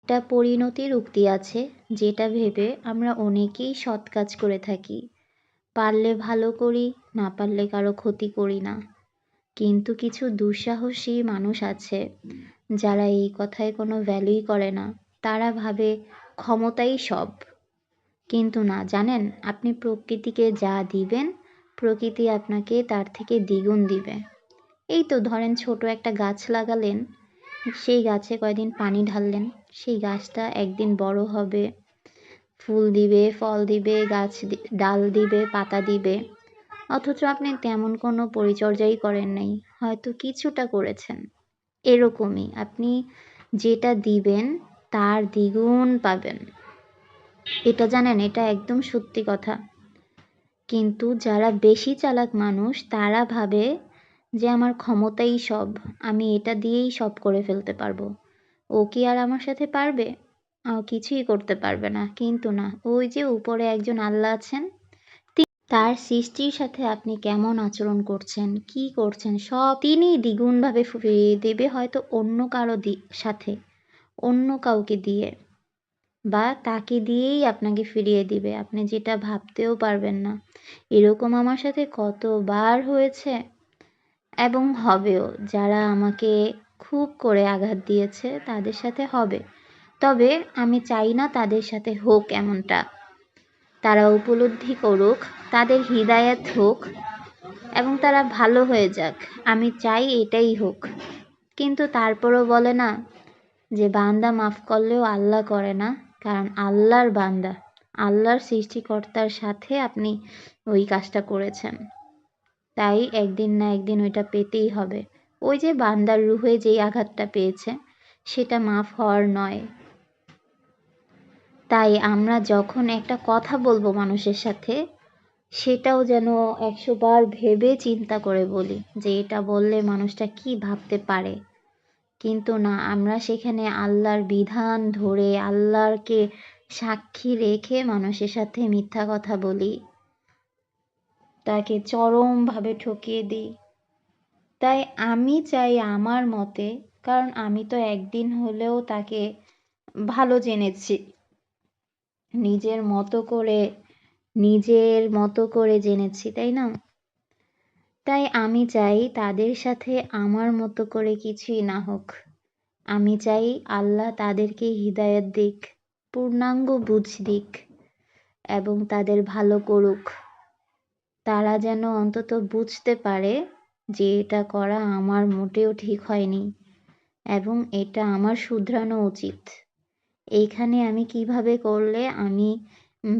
একটা পরিণতির উক্তি আছে, যেটা ভেবে আমরা অনেকেই সৎ কাজ করে থাকি। পারলে ভালো করি, না পারলে কারো ক্ষতি করি না। কিন্তু কিছু দুঃসাহসী মানুষ আছে যারা এই কথায় কোনো ভ্যালুই করে না। তারা ভাবে ক্ষমতাই সব। কিন্তু না, জানেন, আপনি প্রকৃতিকে যা দিবেন, প্রকৃতি আপনাকে তার থেকে দ্বিগুণ দিবে। এই তো ধরেন, ছোট একটা গাছ লাগালেন, সেই গাছে কয়দিন পানি ঢাললেন, সেই গাছটা একদিন বড় হবে, ফুল দিবে, ফল দিবে, ডাল দিবে, পাতা দিবে। অথচ আপনি তেমন কোনো পরিচর্যাই করেন নাই, হয়তো কিছুটা করেছেন। এরকমই আপনি যেটা দিবেন তার দ্বিগুণ পাবেন। এটা জানেন, এটা একদম সত্যি কথা। কিন্তু যারা বেশি চালাক মানুষ, তারা ভাবে যে আমার ক্ষমতাই সব, আমি এটা দিয়েই সব করে ফেলতে পারবো। ও কি আর আমার সাথে পারবে? কিছুই করতে পারবে না। কিন্তু না, ওই যে উপরে একজন আল্লাহ আছেন, তার সৃষ্টির সাথে আপনি কেমন আচরণ করছেন, কি করছেন, সব তিনি দ্বিগুণভাবে ফিরিয়ে দেবে, হয়তো অন্য কারো সাথে, অন্য কাউকে দিয়ে, বা তাকে দিয়েই আপনাকে ফিরিয়ে দিবে, আপনি যেটা ভাবতেও পারবেন না। এরকম আমার সাথে কতবার হয়েছে এবং হবেও। যারা আমাকে খুব করে আঘাত দিয়েছে তাদের সাথে হবে, তবে আমি চাই না তাদের সাথে হোক এমনটা। তারা উপলব্ধি করুক, তাদের হিদায়াত হোক এবং তারা ভালো হয়ে যাক, আমি চাই এটাই হোক। কিন্তু তারপরও বলে না যে বান্দা মাফ করলেও আল্লাহ করে না, কারণ আল্লাহর বান্দা, আল্লাহর সৃষ্টিকর্তার সাথে আপনি ওই কাজটা করেছেন, তাই একদিন না একদিন ওইটা পেতেই হবে। ওই যে বান্দার রুহে যেই আঘাতটা পেয়েছে, সেটা মাফ হওয়ার নয়। তাই আমরা যখন একটা কথা বলবো মানুষের সাথে, সেটাও যেন 100 বার ভেবে চিন্তা করে বলি, যে এটা বললে মানুষটা কি ভাবতে পারে। কিন্তু না, আমরা সেখানে আল্লাহর বিধান ধরে, আল্লাহকে সাক্ষী রেখে মানুষের সাথে মিথ্যা কথা বলি, তাকে চরমভাবে ঠকিয়ে দিই। তাই আমি চাই আমার মতে, কারণ আমি তো একদিন হলেও তাকে ভালো জেনেছি, নিজের মতো করে জেনেছি, তাই না? তাই আমি চাই তাদের সাথে আমার মতো করে কিছুই না হোক। আমি চাই আল্লাহ তাদেরকে হিদায়াত দিক, পূর্ণাঙ্গ বুঝ দিক এবং তাদের ভালো করুক। তারা যেন অন্তত বুঝতে পারে যে এটা করা আমার মোটেও ঠিক হয়নি এবং এটা আমার শুধরানো উচিত। এইখানে আমি কিভাবে করলে আমি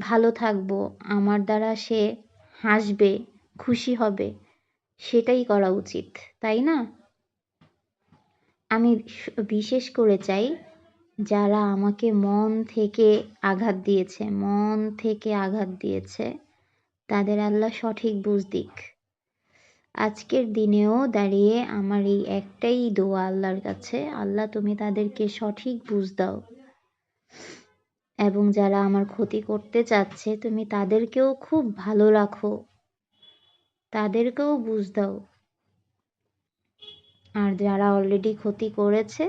ভালো থাকবো, আমার দ্বারা সে হাসবে, খুশি হবে, সেটাই করা উচিত, তাই না? আমি বিশেষ করে চাই, যারা আমাকে মন থেকে আঘাত দিয়েছে, তাদের আল্লাহ সঠিক বুঝ দিক। আজকের দিনেও দাঁড়িয়ে আমার এই একটাই দোয়া আল্লাহর কাছে, আল্লাহ তুমি তাদেরকে সঠিক বুঝ দাও, এবং যারা আমার ক্ষতি করতে চাচ্ছে তুমি তাদেরকেও খুব ভালো রাখো, তাদেরকেও বুঝ দাও। আর যারা অলরেডি ক্ষতি করেছে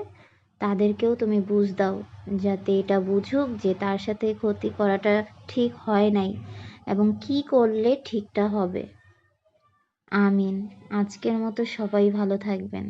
তাদেরকেও তুমি বুঝ দাও, যাতে এটা বুঝুক যে তার সাথে ক্ষতি করাটা ঠিক হয় নাই এবং কি করলে ঠিকটা হবে। আমিন। আজকের মতো সবাই ভালো থাকবেন।